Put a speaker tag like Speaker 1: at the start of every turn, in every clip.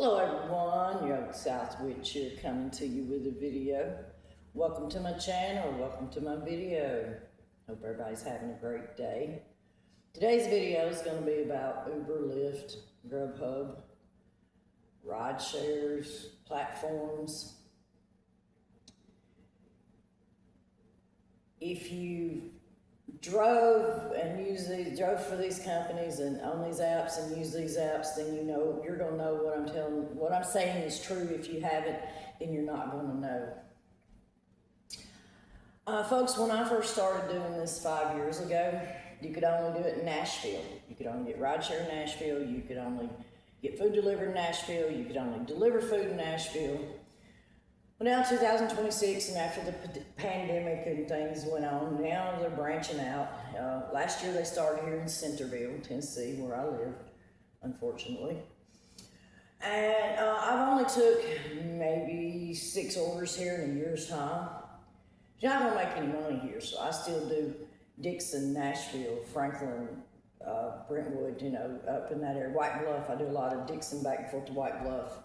Speaker 1: Hello everyone, Yoga Southwich here coming to you with a video. Welcome to my channel, welcome to my video. Hope everybody's having a great day. Today's video is going to be about Uber, Lyft, Grubhub, ride shares, platforms. If you drove for these companies and on these apps and use these apps, then you're going to know what I'm saying is true. If you haven't, then you're not going to know. Folks, when I first started doing this 5 years ago, you could only do it in Nashville. You could only get rideshare in Nashville. You could only get food delivered in Nashville. You could only deliver food in Nashville. Well, now 2026, and after the pandemic and things went on, now they're branching out. Last year they started here in Centerville, Tennessee, where I live, unfortunately. And I've only took maybe 6 orders here in a year's time. You're not gonna make any money here, so I still do Dixon, Nashville, Franklin, Brentwood, up in that area. White Bluff, I do a lot of Dixon back and forth to White Bluff.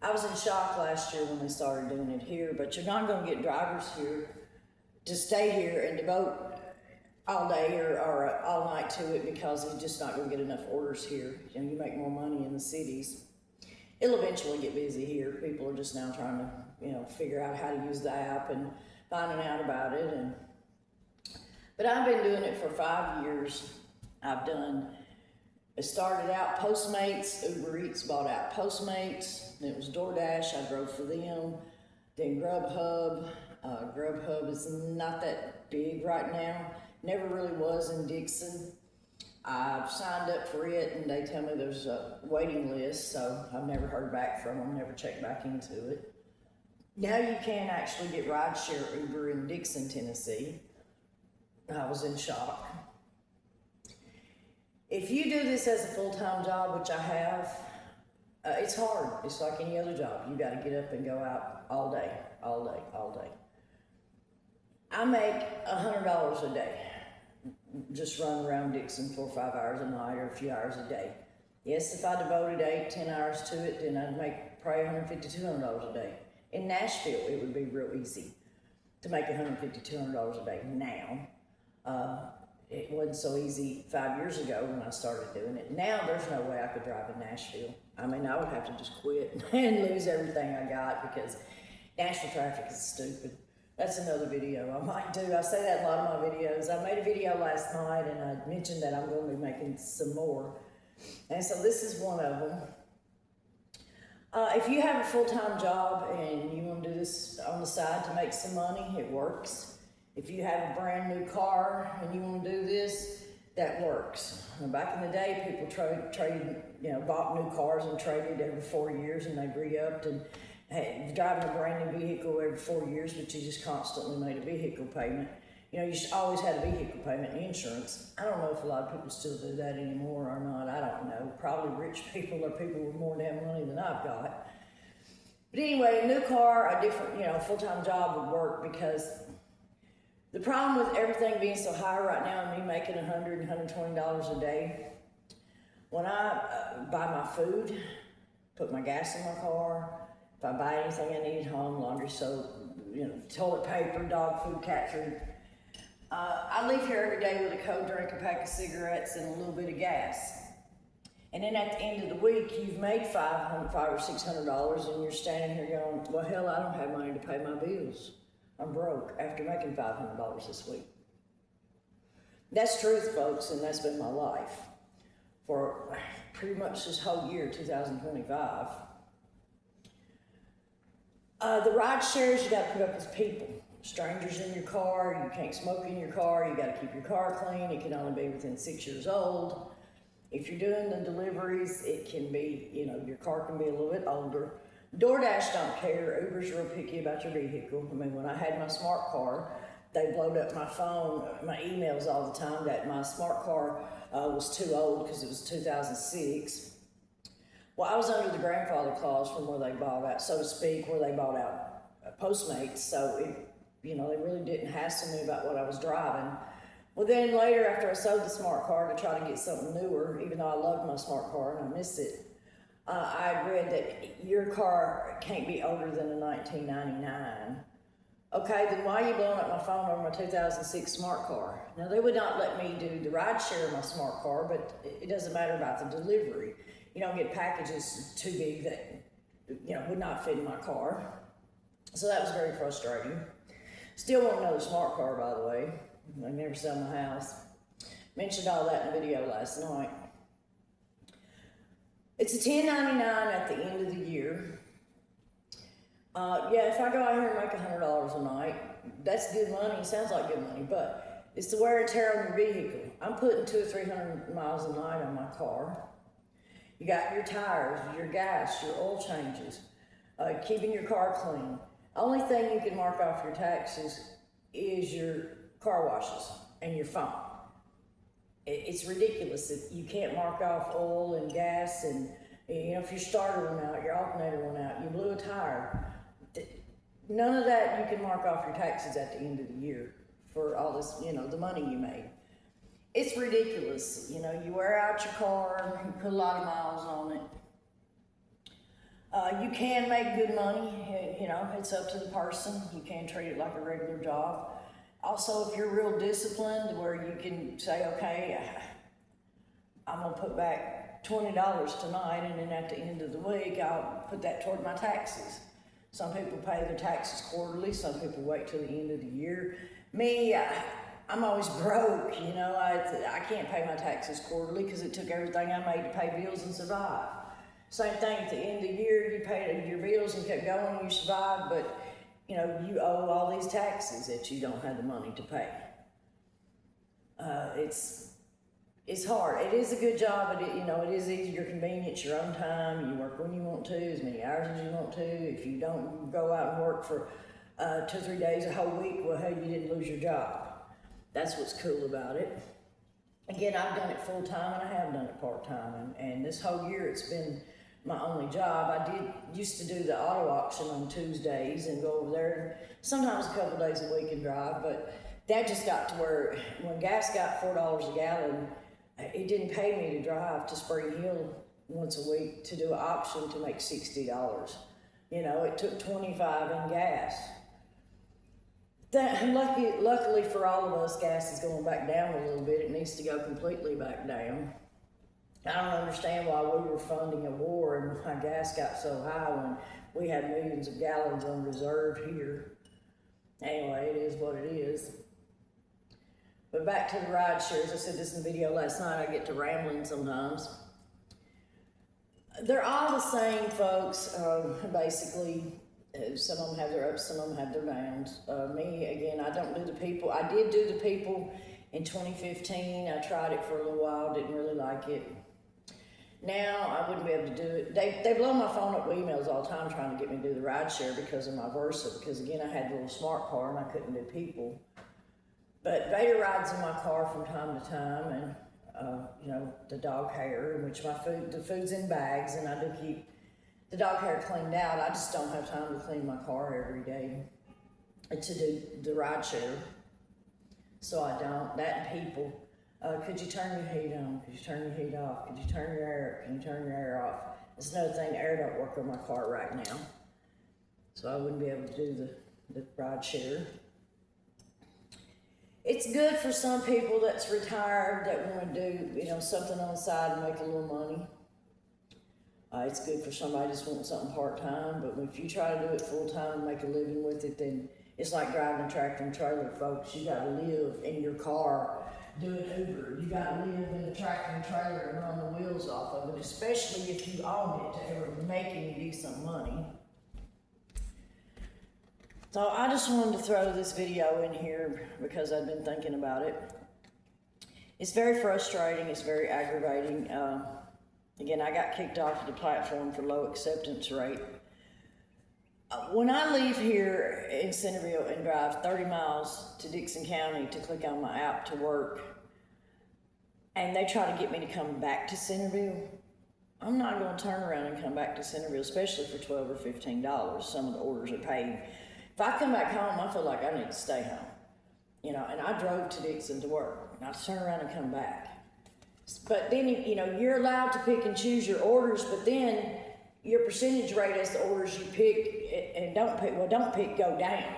Speaker 1: I was in shock last year when they started doing it here, but you're not going to get drivers here to stay here and devote all day or all night to it, because you're just not going to get enough orders here. You make more money in the cities. It'll eventually get busy here. People are just now trying to, figure out how to use the app and finding out about it. But I've been doing it for 5 years. It started out Postmates. Uber Eats bought out Postmates. It was DoorDash. I drove for them. Then Grubhub. Grubhub is not that big right now. Never really was in Dixon. I've signed up for it, and they tell me there's a waiting list, so I've never heard back from them, never checked back into it. Now you can actually get rideshare Uber in Dixon, Tennessee. I was in shock. If you do this as a full-time job, which I have, it's hard. It's like any other job. You got to get up and go out all day, all day, all day. I make $100 a day, just running around Dixon 4 or 5 hours a night or a few hours a day. Yes, if I devoted 8-10 hours to it, then I'd make probably $150-200 a day. In Nashville, it would be real easy to make $150-200 a day now. It wasn't so easy 5 years ago when I started doing it. Now there's no way I could drive in Nashville. I mean, I would have to just quit and lose everything I got, because Nashville traffic is stupid. That's another video I might do. I say that in a lot of my videos. I made a video last night and I mentioned that I'm going to be making some more. And so this is one of them. If you have a full-time job and you want to do this on the side to make some money, it works. If you have a brand new car and you want to do this, that works. Back in the day, people bought new cars and traded every 4 years, and they re-upped, and driving a brand new vehicle every 4 years, but you just constantly made a vehicle payment. You always had a vehicle payment and insurance. I don't know if a lot of people still do that anymore or not. I don't know. Probably rich people or people with more damn money than I've got. But anyway, a new car, a different, full-time job would work, because the problem with everything being so high right now, and me making $100, $120 a day, when I buy my food, put my gas in my car, if I buy anything I need at home, laundry soap, toilet paper, dog food, cat food, I leave here every day with a cold drink, a pack of cigarettes, and a little bit of gas. And then at the end of the week, you've made $500 or $600, and you're standing here going, well, hell, I don't have money to pay my bills. I'm broke after making $500 this week. That's truth, folks, and that's been my life for pretty much this whole year, 2025. The ride shares, you got to put up with people. Strangers in your car, you can't smoke in your car, you got to keep your car clean, it can only be within 6 years old. If you're doing the deliveries, it can be, your car can be a little bit older. DoorDash don't care. Uber's real picky about your vehicle. I mean, when I had my smart car, they blowed up my phone, my emails all the time that my smart car was too old because it was 2006. Well, I was under the grandfather clause from where they bought out, so to speak, where they bought out Postmates. So, they really didn't hassle me about what I was driving. Well, then later, after I sold the smart car to try to get something newer, even though I loved my smart car and I miss it, I read that your car can't be older than a 1999. Okay, then why are you blowing up my phone over my 2006 smart car? Now, they would not let me do the ride share of my smart car, but it doesn't matter about the delivery. You don't get packages too big that, would not fit in my car. So that was very frustrating. Still want another smart car, by the way. I never sell my house. Mentioned all that in the video last night. It's a $10.99 at the end of the year. If I go out here and make $100 a night, that's good money. Sounds like good money, but it's the wear and tear on your vehicle. I'm putting 200 or 300 miles a night on my car. You got your tires, your gas, your oil changes, keeping your car clean. Only thing you can mark off your taxes is your car washes and your phone. It's ridiculous that you can't mark off oil and gas, and if your starter went out, your alternator went out, you blew a tire. None of that you can mark off your taxes at the end of the year for all this, the money you made. It's ridiculous. You wear out your car, you put a lot of miles on it. You can make good money, it's up to the person. You can treat it like a regular job. Also, if you're real disciplined, where you can say, okay, I'm gonna put back $20 tonight, and then at the end of the week, I'll put that toward my taxes. Some people pay their taxes quarterly, some people wait till the end of the year. Me, I'm always broke, I can't pay my taxes quarterly because it took everything I made to pay bills and survive. Same thing at the end of the year, you paid your bills and kept going and you survived, but you owe all these taxes that you don't have the money to pay. It's hard. It is a good job, but it is easy. Your convenience, your own time. You work when you want to, as many hours as you want to. If you don't go out and work for 2 or 3 days a whole week, well, hey, you didn't lose your job. That's what's cool about it. Again, I've done it full time and I have done it part time, and this whole year it's been my only job. I used to do the auto auction on Tuesdays and go over there sometimes a couple days a week and drive, but that just got to where when gas got $4 a gallon, it didn't pay me to drive to Spring Hill once a week to do an auction to make $60. It took $25 in gas. Luckily for all of us, gas is going back down a little bit. It needs to go completely back down. I don't understand why we were funding a war and why gas got so high when we had millions of gallons on reserve here. Anyway, it is what it is. But back to the ride shares. I said this in the video last night. I get to rambling sometimes. They're all the same, folks, basically. Some of them have their ups, some of them have their downs. Me, again, I don't do the people. I did do the people in 2015. I tried it for a little while, didn't really like it. Now, I wouldn't be able to do it. They blow my phone up with emails all the time trying to get me to do the ride share because of my Versa, because again, I had a little smart car and I couldn't do people. But Vader rides in my car from time to time, and the dog hair, in which the food's in bags, and I do keep the dog hair cleaned out. I just don't have time to clean my car every day to do the ride share. So I don't. That and people. Could you turn your heat on? Could you turn your heat off? Could you turn your air? Can you turn your air off? It's another thing, the air don't work on my car right now. So I wouldn't be able to do the ride share. It's good for some people that's retired that want to do, something on the side and make a little money. It's good for somebody that just wants something part-time, but if you try to do it full-time and make a living with it, then it's like driving a tractor and trailer, folks. You got to live in your car doing Uber. You got to live in the tractor and trailer and run the wheels off of it, especially if you own it to ever make any decent money. So I just wanted to throw this video in here because I've been thinking about it. It's very frustrating. It's very aggravating. Again, I got kicked off of the platform for low acceptance rate. When I leave here in Centerville and drive 30 miles to Dickson County to click on my app to work, and they try to get me to come back to Centerville, I'm not going to turn around and come back to Centerville, especially for $12 or $15. Some of the orders are paid. If I come back home, I feel like I need to stay home. And I drove to Dickson to work, and I turn around and come back. But then, you're allowed to pick and choose your orders, but then your percentage rate as the orders you pick and don't pick go down.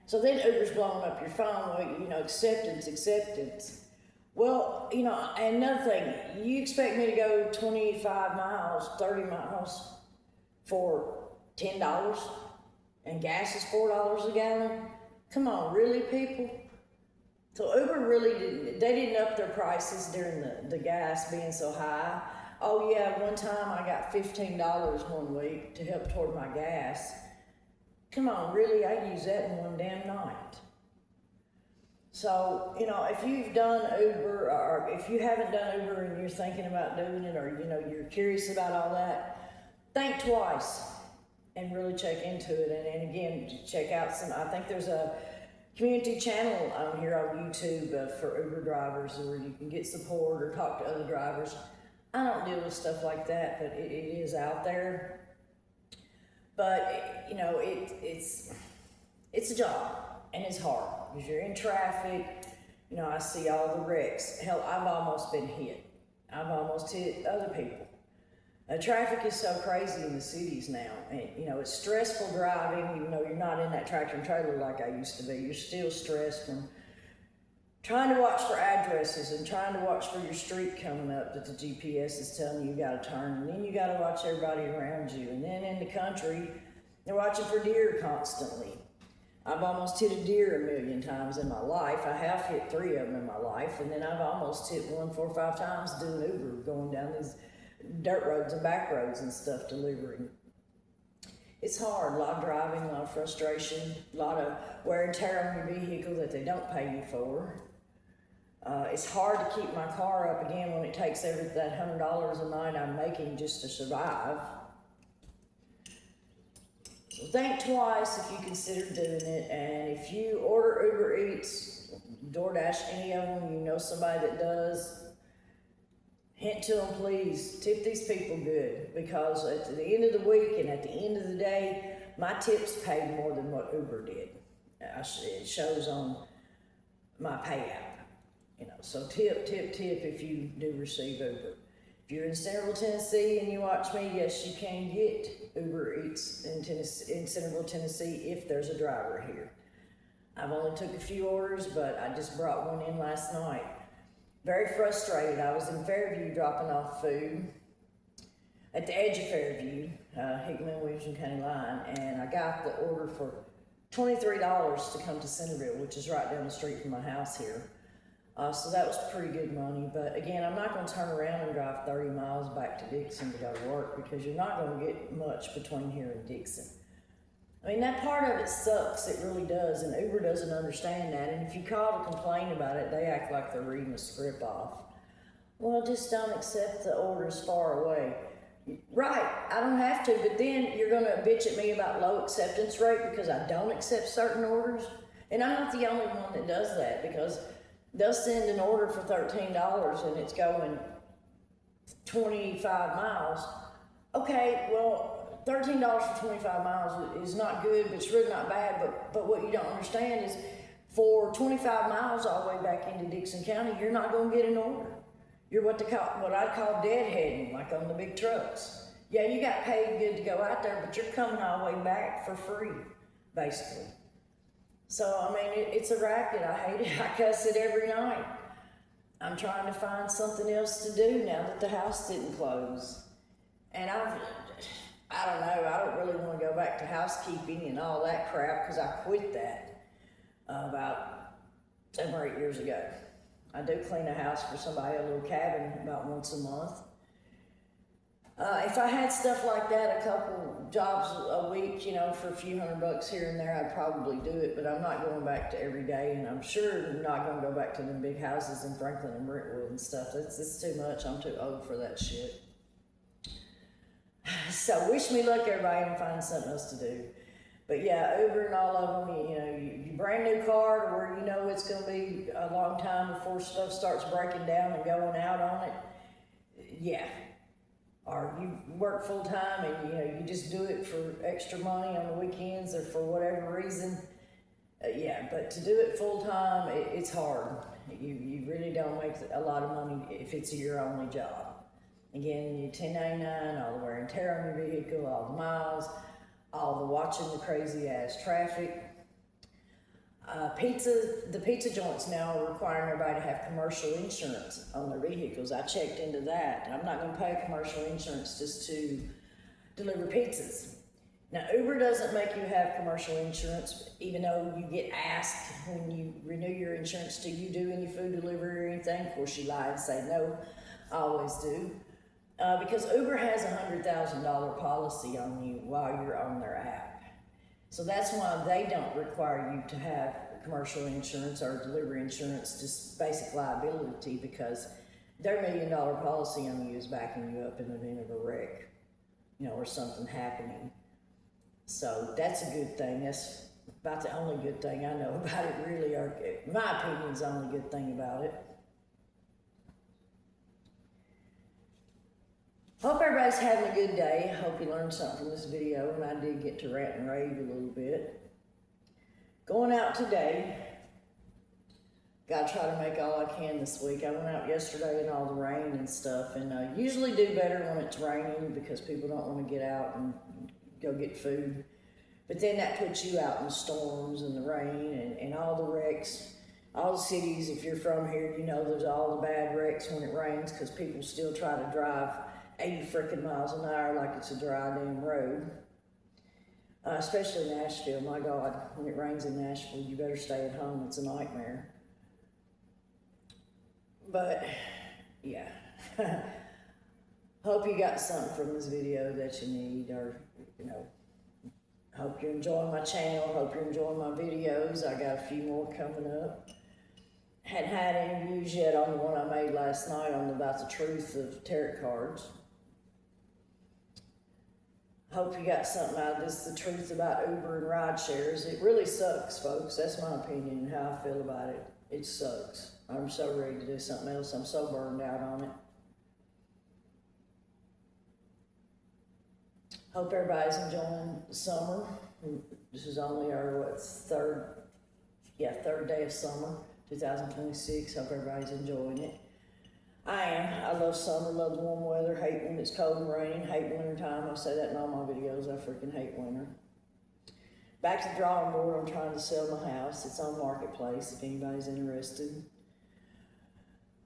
Speaker 1: So then Uber's blowing up your phone, acceptance. Well, and another thing, you expect me to go 25 miles, 30 miles for $10 and gas is $4 a gallon? Come on, really, people? So Uber they didn't up their prices during the gas being so high. Oh yeah, one time I got $15 one week to help toward my gas. Come on, really, I use that in one damn night. So, if you've done Uber, or if you haven't done Uber and you're thinking about doing it, or, you're curious about all that, think twice and really check into it. And again, check out I think there's a community channel on here on YouTube for Uber drivers where you can get support or talk to other drivers. I don't deal with stuff like that, but it is out there. But, it's a job and it's hard because you're in traffic. I see all the wrecks. Hell, I've almost been hit. I've almost hit other people. Traffic is so crazy in the cities now, and it's stressful driving. Even though you're not in that tractor and trailer like I used to be, you're still stressed from trying to watch for addresses and trying to watch for your street coming up that the GPS is telling you got to turn, and then you got to watch everybody around you. And then in the country, they're watching for deer constantly. I've almost hit a deer 1,000,000 times in my life. I have hit 3 of them in my life, and then I've almost hit one 4 or 5 times doing Uber, going down these dirt roads and back roads and stuff delivering. It's hard, a lot of driving, a lot of frustration, a lot of wear and tear on your vehicle that they don't pay you for. It's hard to keep my car up again when it takes that $100 a night I'm making just to survive. So think twice if you consider doing it, and if you order Uber Eats, DoorDash, any of them, somebody that does, hint to them, please, tip these people good, because at the end of the week and at the end of the day, my tips paid more than what Uber did. It shows on my pay app. So tip if you do receive Uber. If you're in Centerville, Tennessee and you watch me, yes, you can get Uber Eats in Centerville, Tennessee if there's a driver here. I've only took a few orders, but I just brought one in last night. Very frustrated. I was in Fairview dropping off food at the edge of Fairview, Hickman, Williamson County line, and I got the order for $23 to come to Centerville, which is right down the street from my house here. So that was pretty good money, but again, I'm not going to turn around and drive 30 miles back to Dixon to go to work, because you're not going to get much between here and Dixon. I mean, that part of it sucks, it really does, and Uber doesn't understand that, and if you call to complain about it, they act like they're reading a script off. Well, just don't accept the orders far away. Right, I don't have to, but then you're going to bitch at me about low acceptance rate because I don't accept certain orders, and I'm not the only one that does that, because they'll send an order for $13 and it's going 25 miles. Okay, well, $13 for 25 miles is not good, but it's really not bad. But what you don't understand is for 25 miles all the way back into Dixon County, you're not going to get an order. You're what I call deadheading, like on the big trucks. Yeah, you got paid good to go out there, but you're coming all the way back for free, basically. So, I mean, it's a racket. I hate it. I cuss it every night. I'm trying to find something else to do now that the house didn't close. And I don't know, I don't really want to go back to housekeeping and all that crap, because I quit that about 7 or 8 years ago. I do clean a house for somebody, a little cabin, about once a month. If I had stuff like that, a couple jobs a week, for a few $100 here and there, I'd probably do it, but I'm not going back to every day, and I'm sure not going to go back to them big houses in Franklin and Brentwood and stuff. It's too much. I'm too old for that shit. So wish me luck, everybody, and find something else to do. But yeah, Uber and all of them, you brand new car to where it's going to be a long time before stuff starts breaking down and going out on it. Yeah. Or you work full time and you just do it for extra money on the weekends or for whatever reason. Yeah, but to do it full time, it's hard. You really don't make a lot of money if it's your only job. Again, you 1099, all the wear and tear on your vehicle, all the miles, all the watching the crazy ass traffic. The pizza joints now are requiring everybody to have commercial insurance on their vehicles. I checked into that. I'm not going to pay commercial insurance just to deliver pizzas. Now, Uber doesn't make you have commercial insurance, even though you get asked when you renew your insurance, do you do any food delivery or anything? Of course, you lie and say no. I always do. Because Uber has a $100,000 policy on you while you're on their app. So that's why they don't require you to have commercial insurance or delivery insurance, just basic liability, because their $1 million policy on you is backing you up in the event of a wreck, or something happening. So that's a good thing. That's about the only good thing I know about it, really, or in my opinion, is the only good thing about it. Hope everybody's having a good day. Hope you learned something from this video, and I did get to rant and rave a little bit. Going out today, gotta try to make all I can this week. I went out yesterday in all the rain and stuff, and I usually do better when it's raining because people don't want to get out and go get food. But then that puts you out in the storms and the rain and all the wrecks. All the cities, if you're from here, there's all the bad wrecks when it rains because people still try to drive 80 frickin' miles an hour like it's a dry damn road. Especially Nashville, my God, when it rains in Nashville, you better stay at home, it's a nightmare. But, yeah. Hope you got something from this video that you need, or, hope you're enjoying my channel, hope you're enjoying my videos. I got a few more coming up. Hadn't had any views yet on the one I made last night about the truth of tarot cards. Hope you got something out of this, the truth about Uber and ride shares. It really sucks, folks. That's my opinion and how I feel about it. It sucks. I'm so ready to do something else. I'm so burned out on it. Hope everybody's enjoying the summer. This is only our, third day of summer, 2026. Hope everybody's enjoying it. I am. I love summer, love the warm weather, hate when it's cold and raining, hate winter time. I say that in all my videos. I freaking hate winter. Back to the drawing board. I'm trying to sell my house. It's on Marketplace if anybody's interested.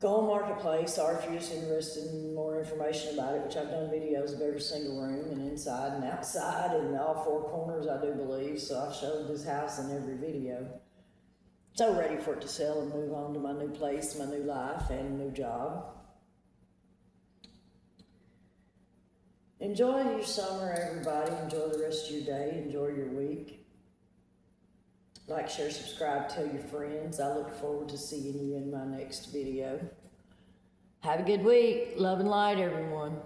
Speaker 1: Go on Marketplace, or if you're just interested in more information about it, which I've done videos of every single room and inside and outside and all four corners, I do believe. So I've showed this house in every video. So ready for it to sell and move on to my new place, my new life, and a new job. Enjoy your summer, everybody. Enjoy the rest of your day. Enjoy your week. Like, share, subscribe, tell your friends. I look forward to seeing you in my next video. Have a good week. Love and light, everyone.